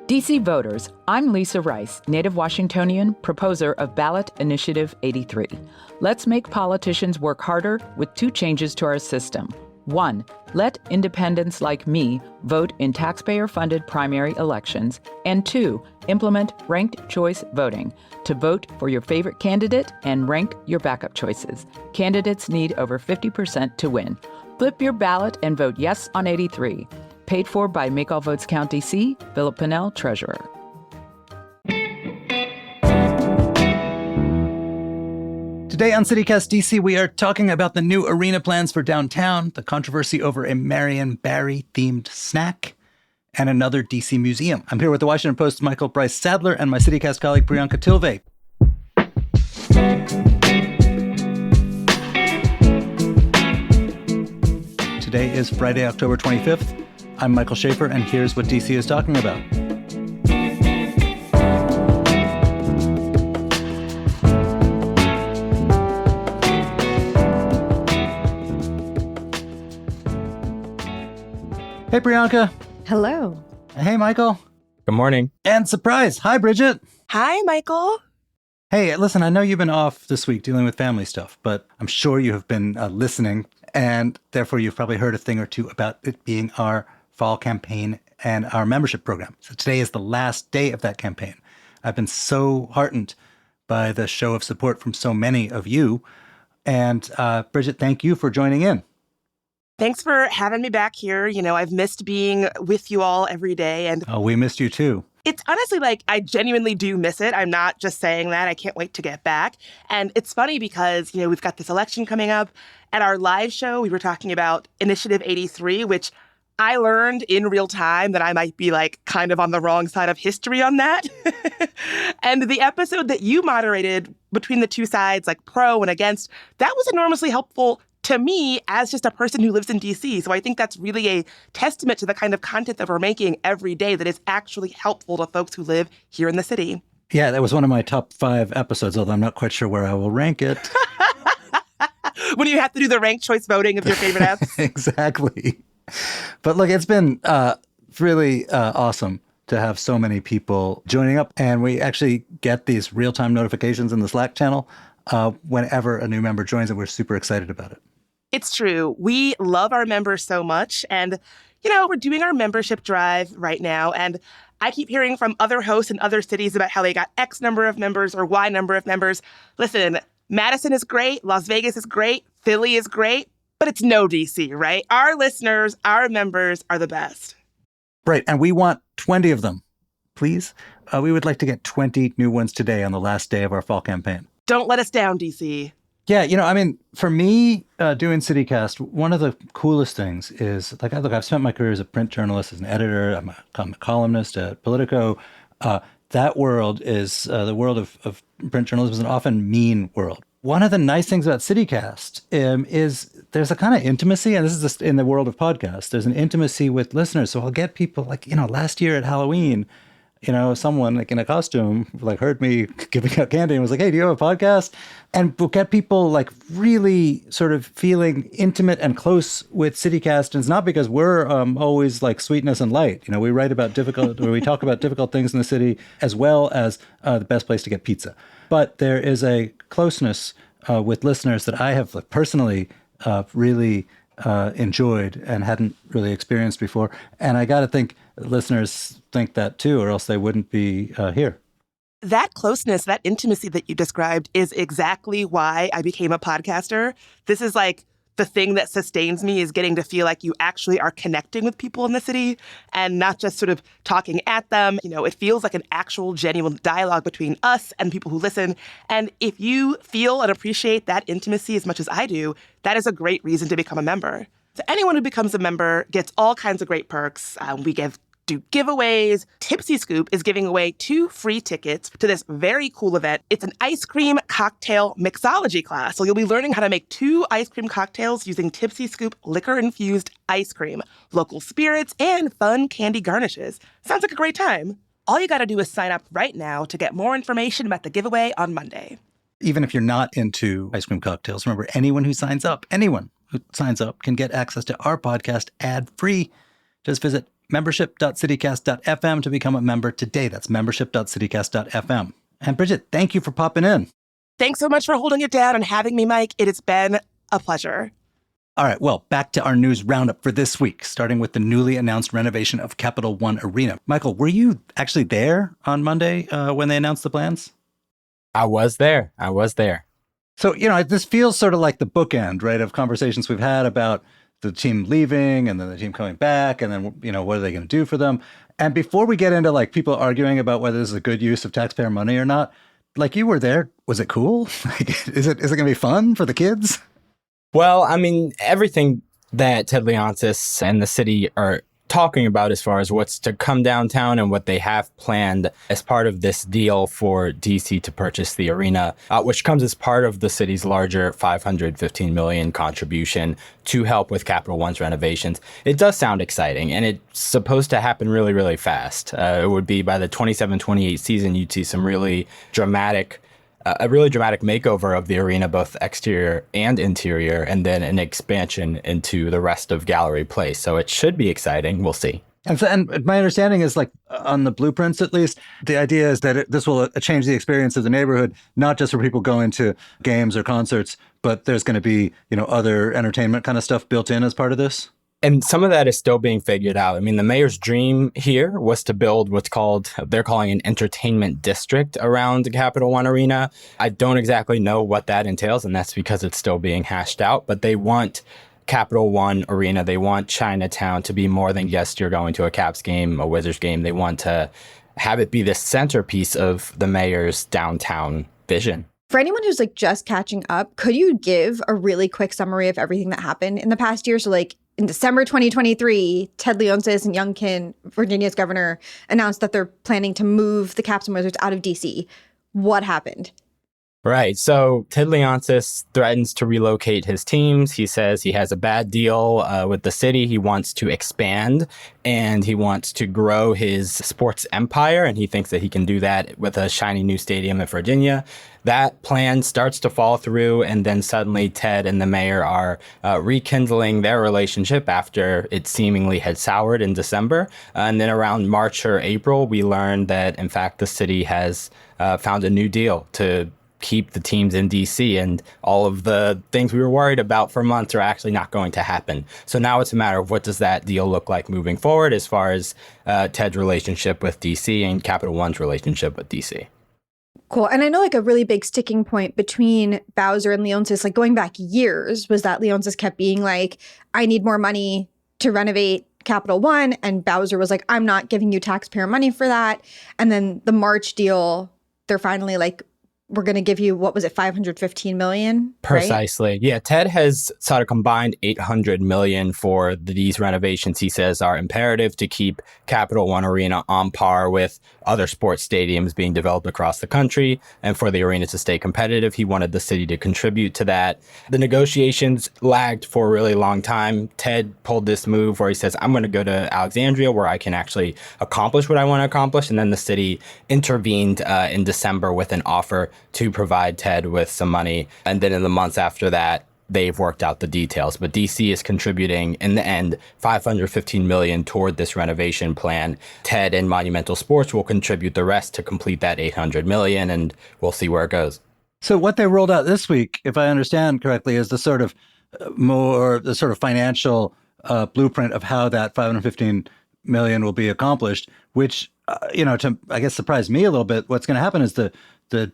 DC voters, I'm Lisa Rice, native Washingtonian, proposer of Ballot Initiative 83. Let's make politicians work harder with 2 changes to our system. 1, let independents like me vote in taxpayer-funded primary elections. And 2, implement ranked choice voting to vote for your favorite candidate and rank your backup choices. Candidates need over 50% to win. Flip your ballot and vote yes on 83. Paid for by Make All Votes Count DC, Philip Pinnell, Treasurer. Today on CityCast DC, we are talking about the new arena plans for downtown, the controversy over a Marion Barry-themed snack, and another DC museum. I'm here with the Washington Post's Michael Bryce Sadler and my CityCast colleague Priyanka Tilve. Today is Friday, October 25th. I'm Michael Schaefer, and here's what DC is talking about. Hey, Priyanka. Hello. Hey, Michael. Good morning. And surprise. Hi, Bridget. Hi, Michael. Hey, listen, I know you've been off this week dealing with family stuff, but I'm sure you have been listening, and therefore you've probably heard a thing or two about it being our fall campaign and our membership program. So today is the last day of that campaign. I've been so heartened by the show of support from so many of you. And Bridget, thank you for joining in. Thanks for having me back here. You know, I've missed being with you all every day. And oh, we missed you too. It's honestly like I genuinely do miss it. I'm not just saying that. I can't wait to get back. And it's funny because, you know, we've got this election coming up. At our live show, we were talking about Initiative 83, which I learned in real time that I might be like kind of on the wrong side of history on that. And the episode that you moderated between the two sides, like pro and against, that was enormously helpful to me as just a person who lives in DC. So I think that's really a testament to the kind of content that we're making every day that is actually helpful to folks who live here in the city. Yeah, that was one of my top 5 episodes, although I'm not quite sure where I will rank it. When you have to do the ranked choice voting of your favorite apps. Exactly. But look, it's been really awesome to have so many people joining up. And we actually get these real-time notifications in the Slack channel whenever a new member joins, and we're super excited about it. It's true. We love our members so much. And, you know, we're doing our membership drive right now. And I keep hearing from other hosts in other cities about how they got X number of members or Y number of members. Listen, Madison is great. Las Vegas is great. Philly is great. But it's no DC, right? Our listeners, our members are the best. Right. And we want 20 of them, please. We would like to get 20 new ones today on the last day of our fall campaign. Don't let us down, DC. Yeah, you know, I mean, for me, doing CityCast, one of the coolest things is, like, I've spent my career as a print journalist, as an editor. I'm a columnist at Politico. That world is, the world of print journalism is an often mean world. One of the nice things about CityCast is there's a kind of intimacy, and this is just in the world of podcasts, there's an intimacy with listeners. So I'll get people like, you know, last year at Halloween, you know, someone like in a costume, like heard me giving out candy and was like, hey, do you have a podcast? And we'll get people like really sort of feeling intimate and close with CityCast. And it's not because we're always like sweetness and light. You know, we write about difficult, or we talk about difficult things in the city, as well as the best place to get pizza. But there is a closeness with listeners that I have personally really enjoyed and hadn't really experienced before. And I got to think listeners think that too, or else they wouldn't be here. That closeness, that intimacy that you described is exactly why I became a podcaster. This is like the thing that sustains me, is getting to feel like you actually are connecting with people in the city and not just sort of talking at them. You know, it feels like an actual genuine dialogue between us and people who listen. And if you feel and appreciate that intimacy as much as I do, that is a great reason to become a member. So anyone who becomes a member gets all kinds of great perks. We do giveaways. Tipsy Scoop is giving away 2 free tickets to this very cool event. It's an ice cream cocktail mixology class. So you'll be learning how to make 2 ice cream cocktails using Tipsy Scoop liquor-infused ice cream, local spirits, and fun candy garnishes. Sounds like a great time. All you got to do is sign up right now to get more information about the giveaway on Monday. Even if you're not into ice cream cocktails, remember, anyone who signs up can get access to our podcast ad-free. Just visit membership.citycast.fm to become a member today. That's membership.citycast.fm. And Bridget, thank you for popping in. Thanks so much for holding it down and having me, Mike. It has been a pleasure. All right, well, back to our news roundup for this week, starting with the newly announced renovation of Capital One Arena. Michael, were you actually there on Monday when they announced the plans? I was there. So, this feels sort of like the bookend, right, of conversations we've had about the team leaving and then the team coming back and then, what are they going to do for them? And before we get into like people arguing about whether this is a good use of taxpayer money or not, like you were there, was it cool? Like, is it going to be fun for the kids? Well, I mean, everything that Ted Leonsis and the city are talking about as far as what's to come downtown and what they have planned as part of this deal for DC to purchase the arena, which comes as part of the city's larger $515 million contribution to help with Capital One's renovations. It does sound exciting, and it's supposed to happen really, really fast. It would be by the 27-28 season, you'd see some really dramatic makeover of the arena, both exterior and interior, and then an expansion into the rest of Gallery Place. So it should be exciting. We'll see. And my understanding is, like, on the blueprints, at least, the idea is that this will change the experience of the neighborhood, not just for people going to games or concerts, but there's going to be, other entertainment kind of stuff built in as part of this. And some of that is still being figured out. I mean, the mayor's dream here was to build they're calling an entertainment district around the Capital One Arena. I don't exactly know what that entails, and that's because it's still being hashed out. But they want Capital One Arena, they want Chinatown to be more than just you're going to a Caps game, a Wizards game. They want to have it be the centerpiece of the mayor's downtown vision. For anyone who's like just catching up, could you give a really quick summary of everything that happened in the past year? So like in December 2023, Ted Leonsis and Youngkin, Virginia's governor, announced that they're planning to move the Caps and Wizards out of DC. What happened? Right. So Ted Leonsis threatens to relocate his teams. He says he has a bad deal with the city. He wants to expand and he wants to grow his sports empire. And he thinks that he can do that with a shiny new stadium in Virginia. That plan starts to fall through. And then suddenly Ted and the mayor are rekindling their relationship after it seemingly had soured in December. And then around March or April, we learned that, in fact, the city has found a new deal to keep the teams in DC, and all of the things we were worried about for months are actually not going to happen. So now it's a matter of what does that deal look like moving forward as far as Ted's relationship with DC and Capital One's relationship with DC. Cool. And I know like a really big sticking point between Bowser and Leonsis, like going back years, was that Leonsis kept being like, I need more money to renovate Capital One. And Bowser was like, I'm not giving you taxpayer money for that. And then the March deal, they're finally like, we're going to give you, what was it, $515 million? Precisely. Right? Yeah, Ted has sort of combined $800 million for these renovations. He says are imperative to keep Capital One Arena on par with other sports stadiums being developed across the country. And for the arena to stay competitive, he wanted the city to contribute to that. The negotiations lagged for a really long time. Ted pulled this move where he says, I'm going to go to Alexandria where I can actually accomplish what I want to accomplish. And then the city intervened in December with an offer to provide Ted with some money. And then in the months after that, they've worked out the details. But DC is contributing, in the end, $515 million toward this renovation plan. Ted and Monumental Sports will contribute the rest to complete that $800 million, and we'll see where it goes. So what they rolled out this week, if I understand correctly, is the sort of financial blueprint of how that $515 million will be accomplished, which, to, I guess, surprise me a little bit. What's going to happen is the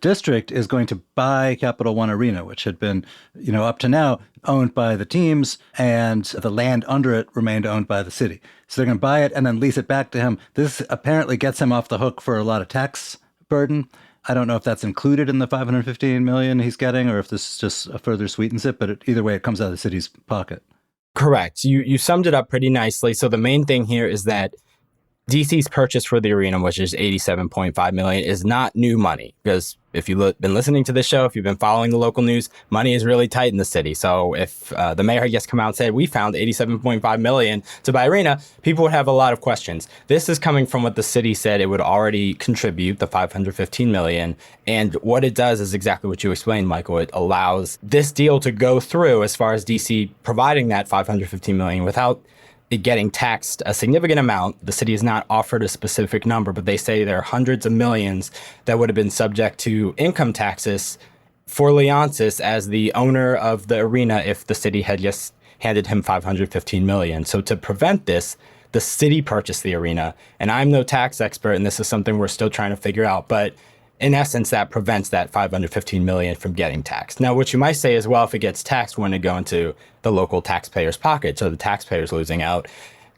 district is going to buy Capital One Arena, which had been, up to now owned by the teams, and the land under it remained owned by the city. So they're going to buy it and then lease it back to him. This apparently gets him off the hook for a lot of tax burden. I don't know if that's included in the $515 million he's getting, or if this just further sweetens it, but either way, it comes out of the city's pocket. Correct. You summed it up pretty nicely. So the main thing here is that DC's purchase for the arena, which is $87.5 million, is not new money. Because if you've been listening to this show, if you've been following the local news, money is really tight in the city. So if the mayor had just come out and said, we found $87.5 million to buy arena, people would have a lot of questions. This is coming from what the city said it would already contribute, the $515 million. And what it does is exactly what you explained, Michael. It allows this deal to go through as far as DC providing that $515 million without getting taxed a significant amount. The city has not offered a specific number, but they say there are hundreds of millions that would have been subject to income taxes for Leonsis as the owner of the arena if the city had just handed him $515 million. So to prevent this, the city purchased the arena. And I'm no tax expert, and this is something we're still trying to figure out. But in essence, that prevents that $515 million from getting taxed. Now, what you might say is, well, if it gets taxed, wouldn't it go into the local taxpayer's pocket? So the taxpayer's losing out.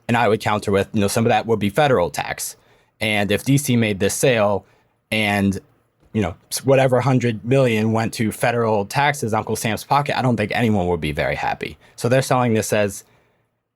And I would counter with, some of that would be federal tax. And if DC made this sale and, whatever 100 million went to federal taxes, Uncle Sam's pocket, I don't think anyone would be very happy. So they're selling this as,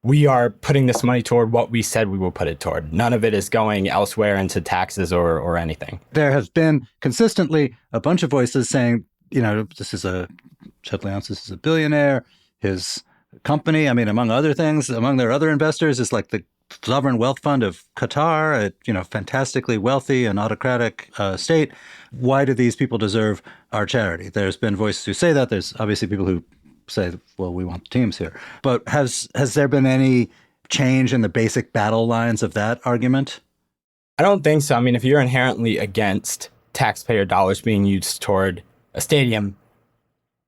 we are putting this money toward what we said we will put it toward. None of it is going elsewhere into taxes or anything. There has been consistently a bunch of voices saying, Ted Leonsis is a billionaire. His company, among other things, among their other investors is like the sovereign wealth fund of Qatar, a fantastically wealthy and autocratic state. Why do these people deserve our charity? There's been voices who say that. There's obviously people who say, well, we want the teams here. But has there been any change in the basic battle lines of that argument? I don't think so. If you're inherently against taxpayer dollars being used toward a stadium,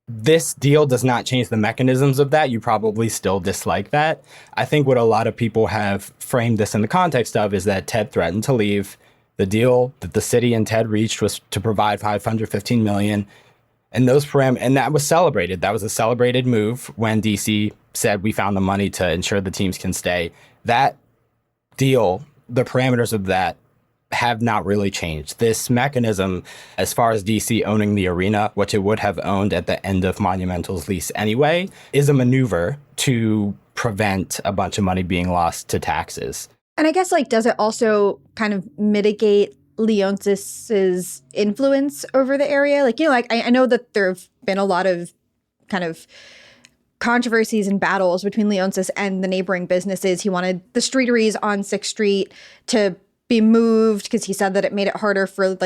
this deal does not change the mechanisms of that. You probably still dislike that. I think what a lot of people have framed this in the context of is that Ted threatened to leave. The deal that the city and Ted reached was to provide $515 million. And that was celebrated. That was a celebrated move when DC said we found the money to ensure the teams can stay. That deal, the parameters of that have not really changed. This mechanism, as far as DC owning the arena, which it would have owned at the end of Monumental's lease anyway, is a maneuver to prevent a bunch of money being lost to taxes. And I guess, does it also kind of mitigate Leonsis's influence over the area? I know that there have been a lot of kind of controversies and battles between Leonsis and the neighboring businesses. He wanted the streeteries on 6th Street to be moved because he said that it made it harder for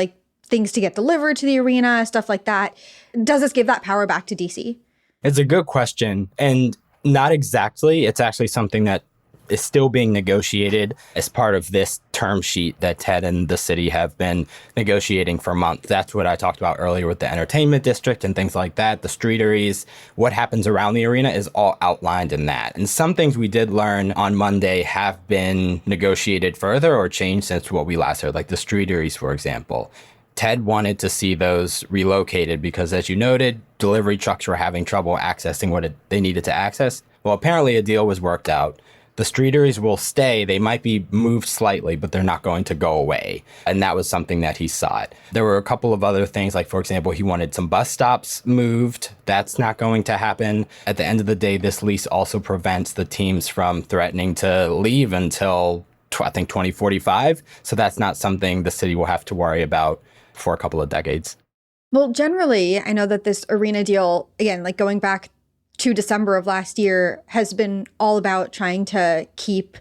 things to get delivered to the arena, stuff like that. Does this give that power back to DC? It's a good question. And not exactly. It's actually something that is still being negotiated as part of this term sheet that Ted and the city have been negotiating for months. That's what I talked about earlier with the entertainment district and things like that, the streeteries. What happens around the arena is all outlined in that. And some things we did learn on Monday have been negotiated further or changed since what we last heard, like the streeteries, for example. Ted wanted to see those relocated because, as you noted, delivery trucks were having trouble accessing what they needed to access. Well, apparently a deal was worked out. The streeteries will stay. They might be moved slightly, but they're not going to go away. And that was something that he sought. There were a couple of other things, like, for example, he wanted some bus stops moved. That's not going to happen. At the end of the day, this lease also prevents the teams from threatening to leave until, I think, 2045. So that's not something the city will have to worry about for a couple of decades. Well, generally, I know that this arena deal, again, going back to December of last year, has been all about trying to keep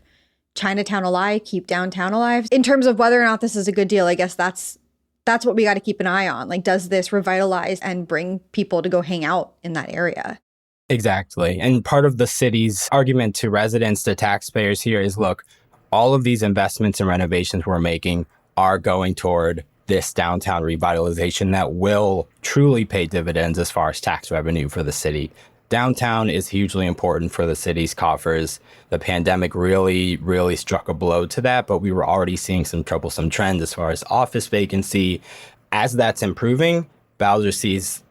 Chinatown alive, keep downtown alive. In terms of whether or not this is a good deal, I guess that's what we got to keep an eye on. Does this revitalize and bring people to go hang out in that area? Exactly. And part of the city's argument to residents, to taxpayers here is, look, all of these investments and renovations we're making are going toward this downtown revitalization that will truly pay dividends as far as tax revenue for the city. Downtown is hugely important for the city's coffers. The pandemic really, really struck a blow to that, but we were already seeing some troublesome trends as far as office vacancy. As that's improving, Bowser sees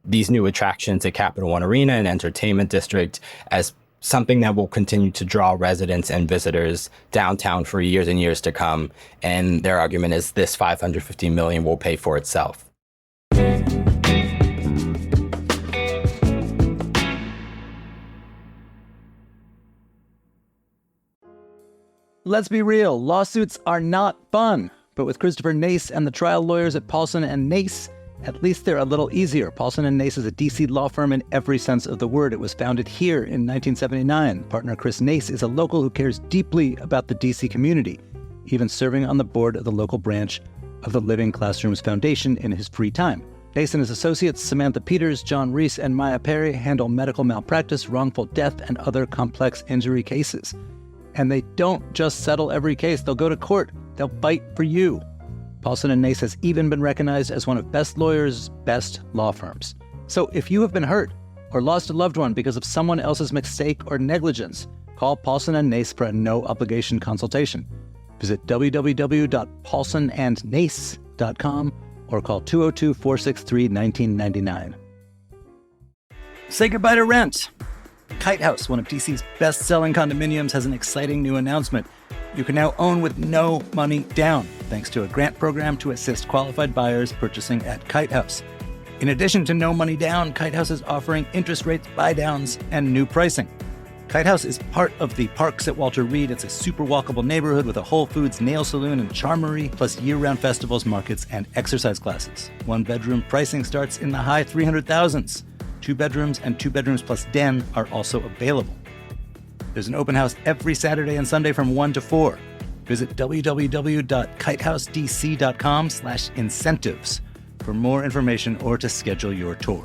these new attractions at Capital One Arena and Entertainment District as something that will continue to draw residents and visitors downtown for years and years to come. And their argument is this $550 million will pay for itself. Let's be real, lawsuits are not fun. But with Christopher Nace and the trial lawyers at Paulson and Nace, at least they're a little easier. Paulson and Nace is a DC law firm in every sense of the word. It was founded here in 1979. Partner Chris Nace is a local who cares deeply about the DC community, even serving on the board of the local branch of the Living Classrooms Foundation in his free time. Nace and his associates, Samantha Peters, John Reese, and Maya Perry, handle medical malpractice, wrongful death, and other complex injury cases. And they don't just settle every case. They'll go to court. They'll fight for you. Paulson & Nace has even been recognized as one of Best Lawyers' best law firms. So if you have been hurt or lost a loved one because of someone else's mistake or negligence, call Paulson & Nace for a no-obligation consultation. Visit www.paulsonandnace.com or call 202-463-1999. Say goodbye to rent. Kite House, one of DC's best-selling condominiums, has an exciting new announcement. You can now own with no money down, thanks to a grant program to assist qualified buyers purchasing at Kite House. In addition to no money down, Kite House is offering interest rates buy-downs and new pricing. Kite House is part of the Parks at Walter Reed. It's a super walkable neighborhood with a Whole Foods, nail salon, and charmery, plus year-round festivals, markets, and exercise classes. One-bedroom pricing starts in the high 300,000s. 2 bedrooms and 2 bedrooms plus den are also available. There's an open house every Saturday and Sunday from 1 to 4. Visit www.kitehousedc.com/incentives for more information or to schedule your tour.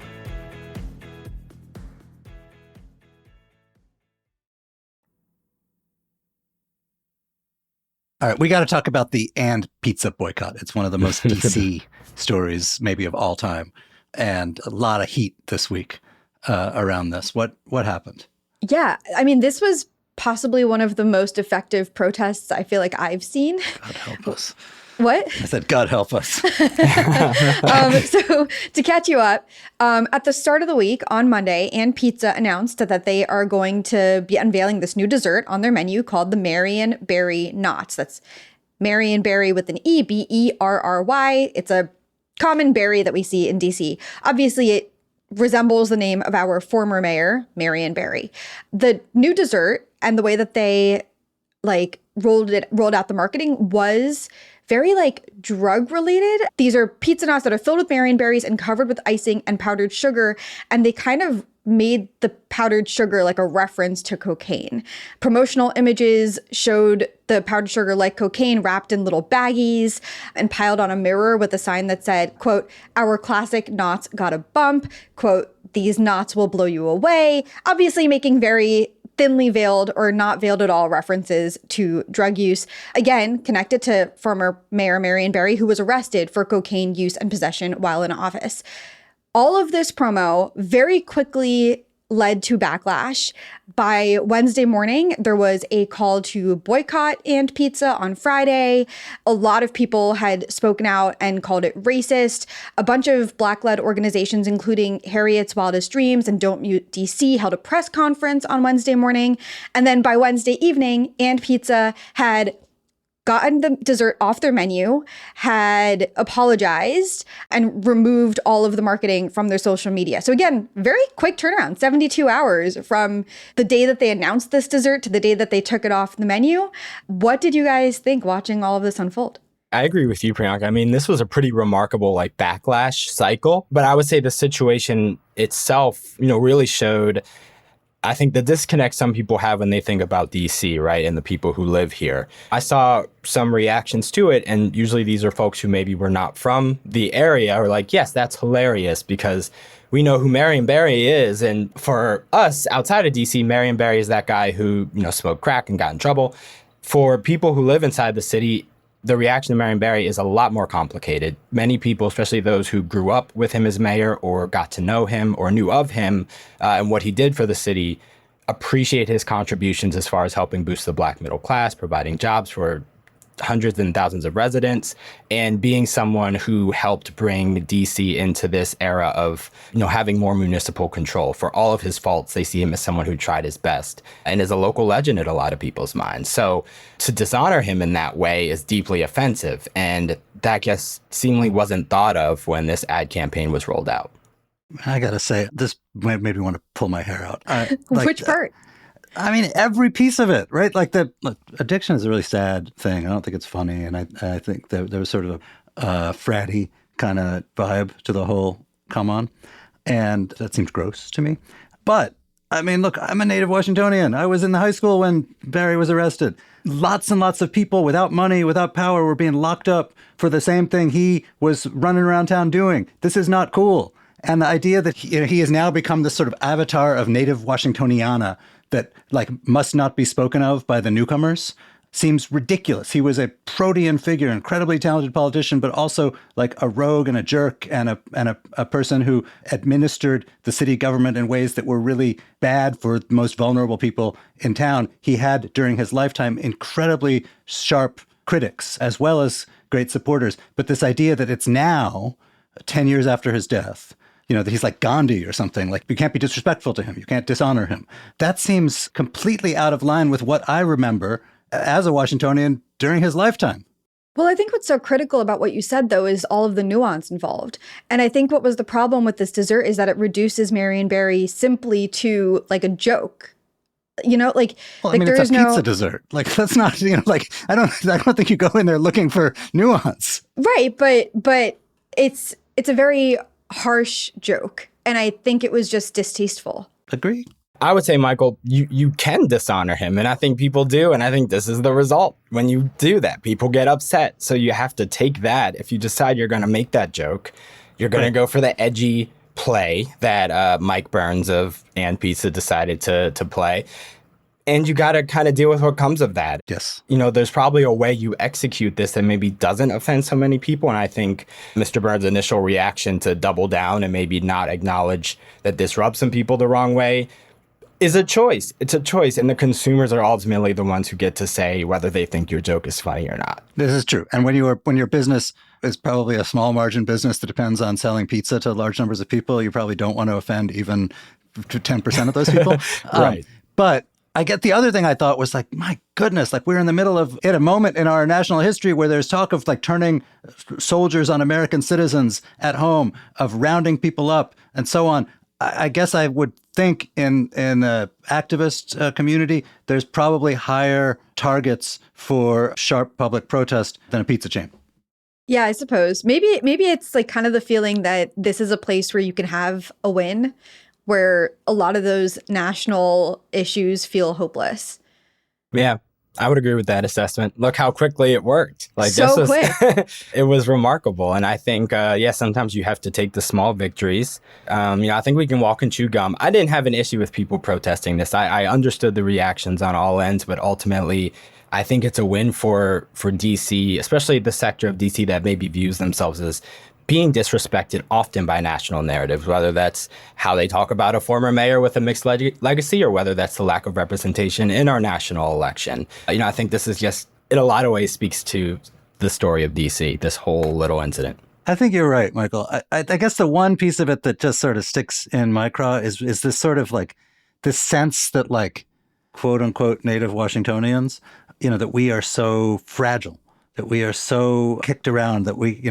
All right, we got to talk about the And Pizza boycott. It's one of the most DC stories maybe of all time, and a lot of heat this week around this. What happened? Yeah, I mean, this was possibly one of the most effective protests I feel like I've seen. God help us. What? I said, God help us. So to catch you up, at the start of the week on Monday, And Pizza announced that they are going to be unveiling this new dessert on their menu called the Marion Berry Knots. That's Marion Berry with an E, Berry. It's a common berry that we see in DC. Obviously, it resembles the name of our former mayor, Marion Barry. The new dessert and the way that they rolled out the marketing was very drug related. These are pizza knots that are filled with Marion berries and covered with icing and powdered sugar. And they kind of made the powdered sugar like a reference to cocaine. Promotional images showed the powdered sugar like cocaine wrapped in little baggies and piled on a mirror with a sign that said, quote, "Our classic knots got a bump," quote, "These knots will blow you away," obviously making very thinly veiled or not veiled at all references to drug use, again, connected to former Mayor Marion Barry, who was arrested for cocaine use and possession while in office. All of this promo very quickly led to backlash. By Wednesday morning, there was a call to boycott And Pizza on Friday. A lot of people had spoken out and called it racist. A bunch of Black-led organizations, including Harriet's Wildest Dreams and Don't Mute DC, held a press conference on Wednesday morning. And then by Wednesday evening, And Pizza had gotten the dessert off their menu, had apologized, and removed all of the marketing from their social media. So again, very quick turnaround, 72 hours from the day that they announced this dessert to the day that they took it off the menu. What did you guys think watching all of this unfold? I agree with you, Priyanka. I mean, this was a pretty remarkable backlash cycle, but I would say the situation itself, really showed, I think, the disconnect some people have when they think about DC, right, and the people who live here. I saw some reactions to it, and usually these are folks who maybe were not from the area, or yes, that's hilarious because we know who Marion Barry is. And for us outside of DC, Marion Barry is that guy who, smoked crack and got in trouble. For people who live inside the city, the reaction to Marion Barry is a lot more complicated. Many people, especially those who grew up with him as mayor or got to know him or knew of him and what he did for the city, appreciate his contributions as far as helping boost the Black middle class, providing jobs for hundreds and thousands of residents, and being someone who helped bring DC into this era of, having more municipal control. For all of his faults, they see him as someone who tried his best and is a local legend in a lot of people's minds. So to dishonor him in that way is deeply offensive. And that, I guess, seemingly wasn't thought of when this ad campaign was rolled out. I got to say, this made me want to pull my hair out. Which part? I mean, every piece of it, right? Addiction is a really sad thing. I don't think it's funny. And I think there was sort of a fratty kind of vibe to the whole come on. And that seems gross to me. But, I mean, look, I'm a native Washingtonian. I was in the high school when Barry was arrested. Lots and lots of people without money, without power were being locked up for the same thing he was running around town doing. This is not cool. And the idea that he has now become this sort of avatar of native Washingtoniana that like must not be spoken of by the newcomers seems ridiculous. He was a protean figure, incredibly talented politician, but also like a rogue and a jerk and a person who administered the city government in ways that were really bad for the most vulnerable people in town. He had, during his lifetime, incredibly sharp critics as well as great supporters. But this idea that it's now, 10 years after his death, that he's like Gandhi or something, like you can't be disrespectful to him, you can't dishonor him. That seems completely out of line with what I remember as a Washingtonian during his lifetime. Well, I think what's so critical about what you said, though, is all of the nuance involved. And I think what was the problem with this dessert is that it reduces Marion Barry simply to like a joke. Well, I mean, it's a pizza dessert. Like, that's not, I don't think you go in there looking for nuance. Right. But it's a very harsh joke. And I think it was just distasteful. Agree. I would say, Michael, you can dishonor him, and I think people do, and I think this is the result. When you do that, people get upset. So you have to take that. If you decide you're going to make that joke, you're going to go for the edgy play that Mike Burns of And Pizza decided to play. And you got to kind of deal with what comes of that. Yes. There's probably a way you execute this that maybe doesn't offend so many people. And I think Mr. Burns' initial reaction to double down and maybe not acknowledge that this rubs some people the wrong way is a choice. It's a choice. And the consumers are ultimately the ones who get to say whether they think your joke is funny or not. This is true. And when your business is probably a small margin business that depends on selling pizza to large numbers of people, you probably don't want to offend even 10% of those people. Right. But I get the other thing I thought was like, my goodness, like we're in the middle of at a moment in our national history where there's talk of like turning soldiers on American citizens at home, of rounding people up and so on. I guess I would think in the activist community, there's probably higher targets for sharp public protest than a pizza chain. Yeah, I suppose. Maybe it's like kind of the feeling that this is a place where you can have a win, where a lot of those national issues feel hopeless. Yeah, I would agree with that assessment. Look how quickly it worked. Like so quick. It was remarkable. And I think, sometimes you have to take the small victories. I think we can walk and chew gum. I didn't have an issue with people protesting this. I understood the reactions on all ends, but ultimately, I think it's a win for DC, especially the sector of DC that maybe views themselves as being disrespected often by national narratives, whether that's how they talk about a former mayor with a mixed legacy or whether that's the lack of representation in our national election. I think this is just, in a lot of ways, speaks to the story of DC, this whole little incident. I think you're right, Michael. I guess the one piece of it that just sort of sticks in my craw is this sort of like this sense that like, quote unquote, native Washingtonians, that we are so fragile, that we are so kicked around, that we,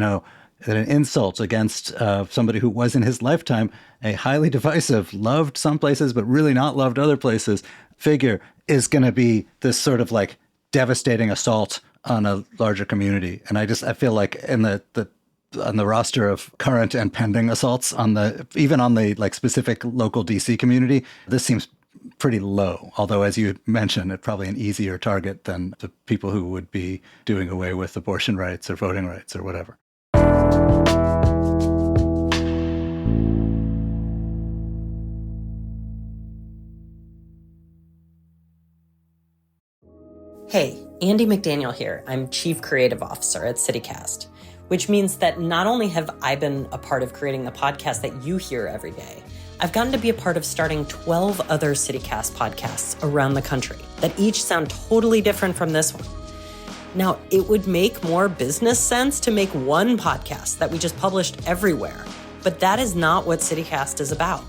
that an insult against somebody who was in his lifetime a highly divisive, loved some places but really not loved other places figure is going to be this sort of like devastating assault on a larger community. And I feel like in on the roster of current and pending assaults even on the like specific local DC community, this seems pretty low. Although, as you mentioned, it's probably an easier target than the people who would be doing away with abortion rights or voting rights or whatever. Hey, Andy McDaniel here. I'm Chief Creative Officer at CityCast, which means that not only have I been a part of creating the podcast that you hear every day, I've gotten to be a part of starting 12 other CityCast podcasts around the country that each sound totally different from this one. Now, it would make more business sense to make one podcast that we just published everywhere, but that is not what CityCast is about.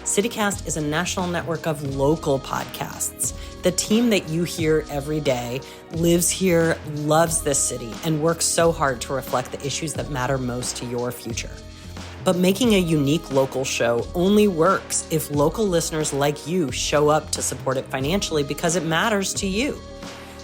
CityCast is a national network of local podcasts. The team that you hear every day lives here, loves this city, and works so hard to reflect the issues that matter most to your future. But making a unique local show only works if local listeners like you show up to support it financially because it matters to you.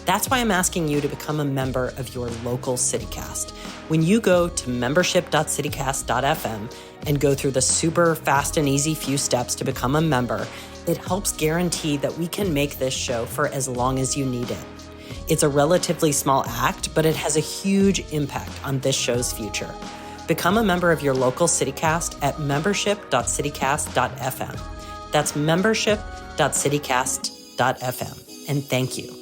That's why I'm asking you to become a member of your local CityCast. When you go to membership.citycast.fm and go through the super fast and easy few steps to become a member, it helps guarantee that we can make this show for as long as you need it. It's a relatively small act, but it has a huge impact on this show's future. Become a member of your local CityCast at membership.citycast.fm. That's membership.citycast.fm. facelift.fm. And thank you.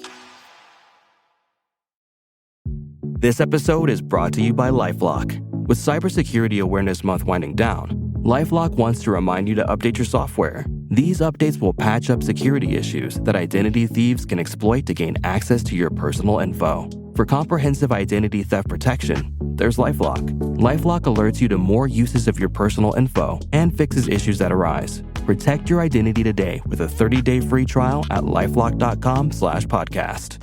This episode is brought to you by LifeLock. With Cybersecurity Awareness Month winding down, LifeLock wants to remind you to update your software. These updates will patch up security issues that identity thieves can exploit to gain access to your personal info. For comprehensive identity theft protection, there's LifeLock. LifeLock alerts you to more uses of your personal info and fixes issues that arise. Protect your identity today with a 30-day free trial at lifelock.com/podcast.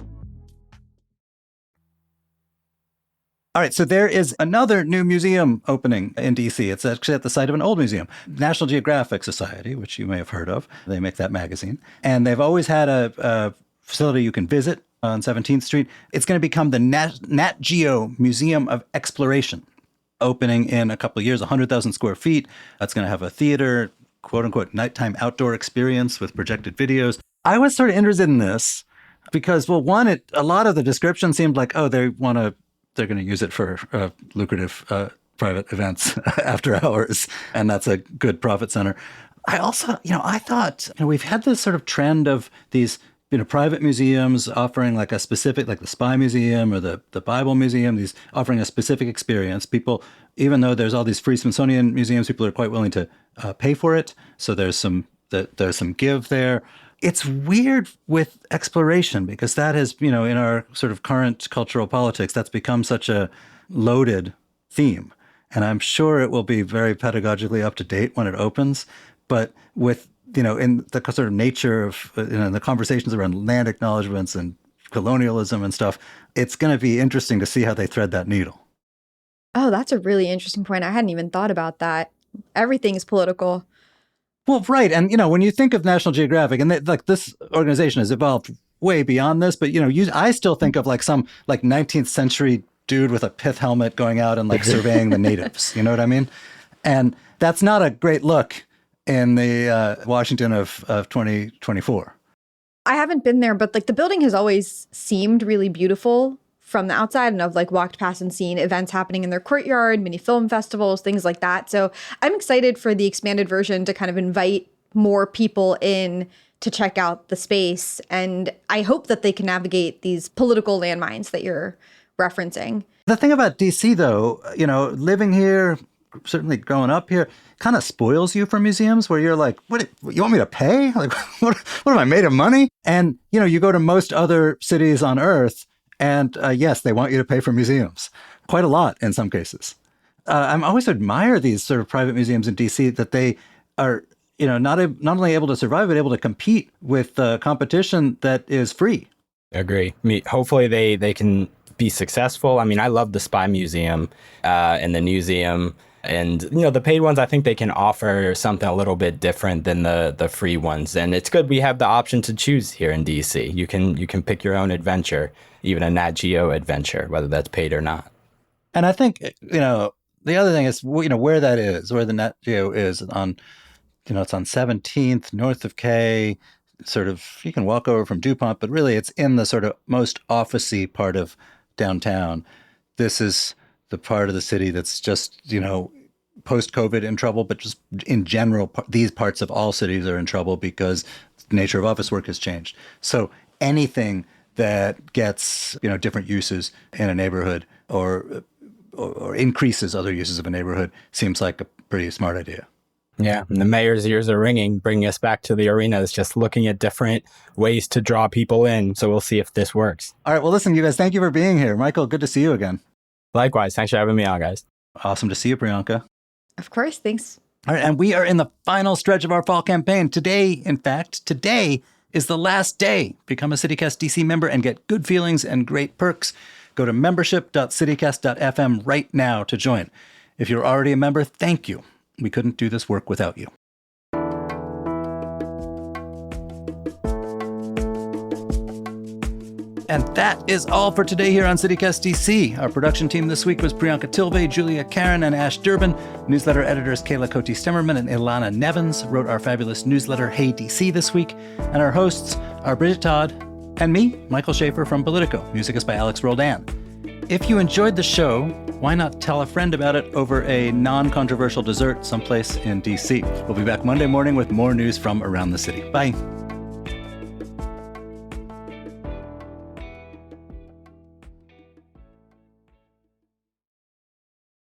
All right, so there is another new museum opening in DC. It's actually at the site of an old museum, National Geographic Society, which you may have heard of. They make that magazine. And they've always had a facility you can visit on 17th Street. It's going to become the NatGeo Museum of Exploration, opening in a couple of years, 100,000 square feet. It's going to have a theater, quote unquote, nighttime outdoor experience with projected videos. I was sort of interested in this because, well, one, a lot of the description seemed like, oh, they're going to use it for lucrative private events after hours, and that's a good profit center. I also, I thought, we've had this sort of trend of these, private museums offering like a specific, like the Spy Museum or the Bible Museum, these offering a specific experience. People, even though there's all these free Smithsonian museums, people are quite willing to pay for it. So there's some give there. It's weird with exploration because that has, in our sort of current cultural politics, that's become such a loaded theme. And I'm sure it will be very pedagogically up to date when it opens. But with, in the sort of nature of, the conversations around land acknowledgements and colonialism and stuff, it's going to be interesting to see how they thread that needle. Oh, that's a really interesting point. I hadn't even thought about that. Everything is political. Well, right. And, when you think of National Geographic, and this organization has evolved way beyond this, but, I still think of like some 19th century dude with a pith helmet going out and like surveying the natives. You know what I mean? And that's not a great look in the Washington of 2024. I haven't been there, but like the building has always seemed really beautiful from the outside, and I've like walked past and seen events happening in their courtyard, mini film festivals, things like that. So I'm excited for the expanded version to kind of invite more people in to check out the space. And I hope that they can navigate these political landmines that you're referencing. The thing about DC, though, living here, certainly growing up here, kind of spoils you for museums where you're like, what, you want me to pay? Like, what am I made of money? And, you go to most other cities on Earth, and yes, they want you to pay for museums, quite a lot in some cases. I always admire these sort of private museums in DC that they are, not only able to survive, but able to compete with competition that is free. Agree. Hopefully they can be successful. I mean, I love the Spy Museum and the Newseum. And, the paid ones, I think they can offer something a little bit different than the free ones. And it's good we have the option to choose here in DC. You can pick your own adventure, even a NatGeo adventure, whether that's paid or not. And I think, the other thing is, where that is, where the NatGeo is on, it's on 17th, north of K, sort of, you can walk over from DuPont, but really it's in the sort of most office-y part of downtown. This is the part of the city that's just, post-COVID in trouble, but just in general, these parts of all cities are in trouble because the nature of office work has changed. So anything that gets, different uses in a neighborhood or increases other uses of a neighborhood seems like a pretty smart idea. Yeah, and the mayor's ears are ringing, bringing us back to the arenas, just looking at different ways to draw people in. So we'll see if this works. All right, well, listen, you guys, thank you for being here. Michael, good to see you again. Likewise. Thanks for having me on, guys. Awesome to see you, Priyanka. Of course. Thanks. All right. And we are in the final stretch of our fall campaign. Today is the last day. Become a CityCast DC member and get good feelings and great perks. Go to membership.citycast.fm right now to join. If you're already a member, thank you. We couldn't do this work without you. And that is all for today here on CityCast DC. Our production team this week was Priyanka Tilve, Julia Karen, and Ash Durbin. Newsletter editors Kayla Cote-Stemmerman and Ilana Nevins wrote our fabulous newsletter Hey DC this week. And our hosts are Bridget Todd and me, Michael Schaefer from Politico. Music is by Alex Roldan. If you enjoyed the show, why not tell a friend about it over a non-controversial dessert someplace in DC? We'll be back Monday morning with more news from around the city. Bye.